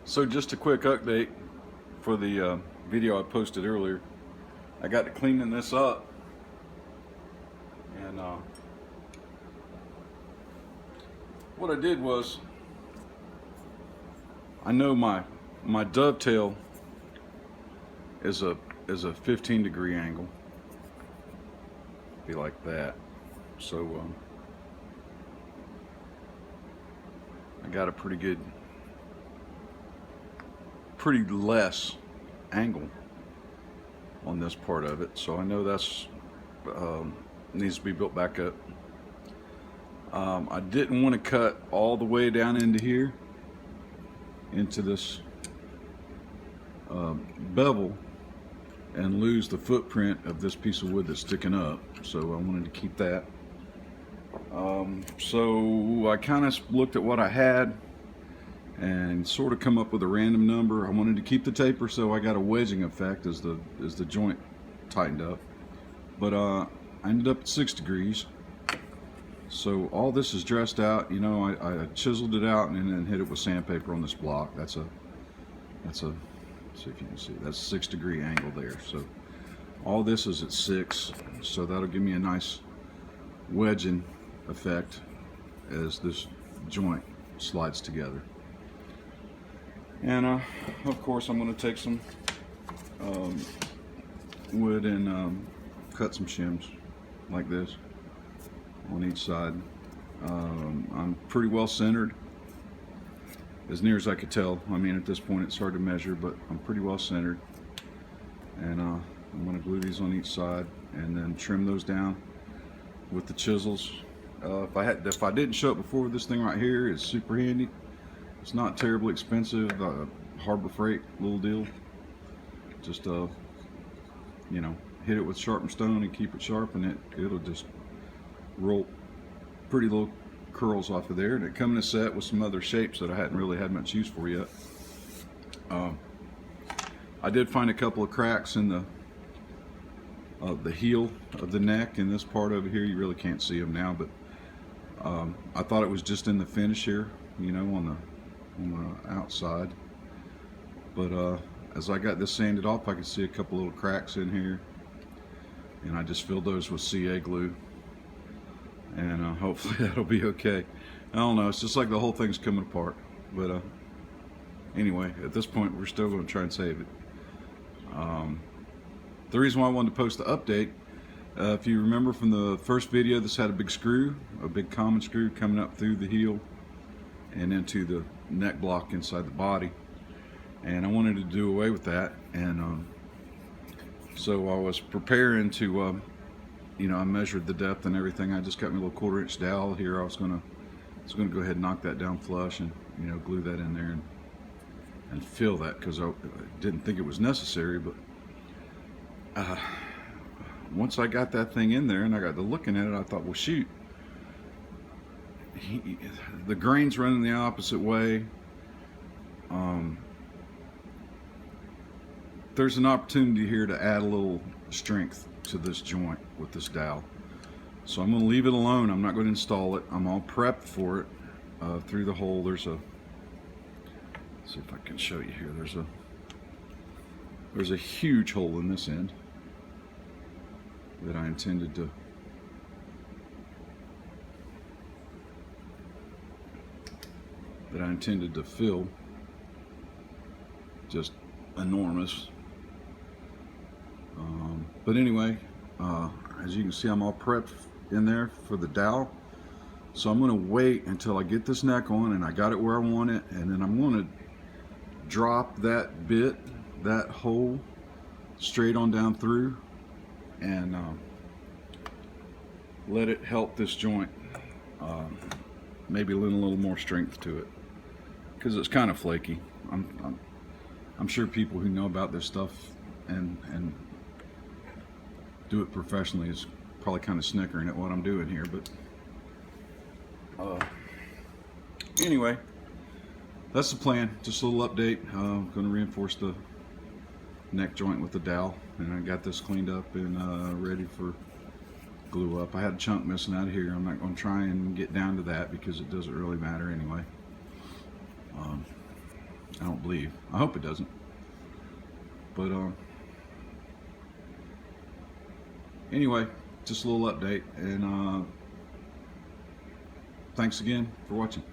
So just a quick update for the video I posted earlier. I got to cleaning this up, and what I did was, I know my dovetail is a 15-degree angle, be like that. So I got a pretty less angle on this part of it, so I know that's needs to be built back up. I didn't want to cut all the way down into here, into this bevel, and lose the footprint of this piece of wood that's sticking up, so I wanted to keep that. So I kind of looked at what I had and sort of come up with a random number. I wanted to keep the taper, so I got a wedging effect as the joint tightened up, but I ended up at 6 degrees. So all this is dressed out. You know, I chiseled it out and then hit it with sandpaper on this block. That's a see if you can see, that's a 6-degree angle there. So all this is at 6, so that'll give me a nice wedging effect as this joint slides together. And of course I'm going to take some wood and cut some shims like this on each side. I'm pretty well centered, as near as I could tell. I mean, at this point it's hard to measure, but I'm pretty well centered. And I'm going to glue these on each side and then trim those down with the chisels. If I didn't show it before, this thing right here is super handy. It's not terribly expensive. Harbor Freight little deal. Just you know, hit it with sharpened stone and keep it sharp, and it'll just roll pretty little curls off of there. And it comes in a set with some other shapes that I hadn't really had much use for yet. I did find a couple of cracks in the heel of the neck in this part over here. You really can't see them now, but I thought it was just in the finish here, you know, on the outside. But as I got this sanded off, I could see a couple little cracks in here, and I just filled those with CA glue, and hopefully that'll be okay. I don't know, it's just like the whole thing's coming apart, but anyway, at this point we're still going to try and save it. The reason why I wanted to post the update, if you remember from the first video, this had a big screw, a big common screw coming up through the heel and into the neck block inside the body, and I wanted to do away with that. And so I was preparing to you know, I measured the depth and everything. I just got me a little 1/4-inch dowel here. I was gonna go ahead and knock that down flush and, you know, glue that in there and fill that, because I didn't think it was necessary. But once I got that thing in there and I got to looking at it, I thought, well, shoot, the grain's running the opposite way. There's an opportunity here to add a little strength to this joint with this dowel. So I'm going to leave it alone. I'm not going to install it. I'm all prepped for it. Through the hole there's a, let's see if I can show you here, there's a huge hole in this end that I intended to fill. Just enormous. But anyway, as you can see, I'm all prepped in there for the dowel. So I'm going to wait until I get this neck on and I got it where I want it, and then I'm going to drop that bit, that hole, straight on down through, and let it help this joint, maybe lend a little more strength to it, because it's kind of flaky. I'm sure people who know about this stuff and do it professionally is probably kind of snickering at what I'm doing here, but anyway, that's the plan. Just a little update. I'm going to reinforce the neck joint with the dowel, and I got this cleaned up and ready for glue up. I had a chunk missing out of here. I'm not going to try and get down to that because it doesn't really matter anyway. I don't believe. I hope it doesn't. But anyway, just a little update, and thanks again for watching.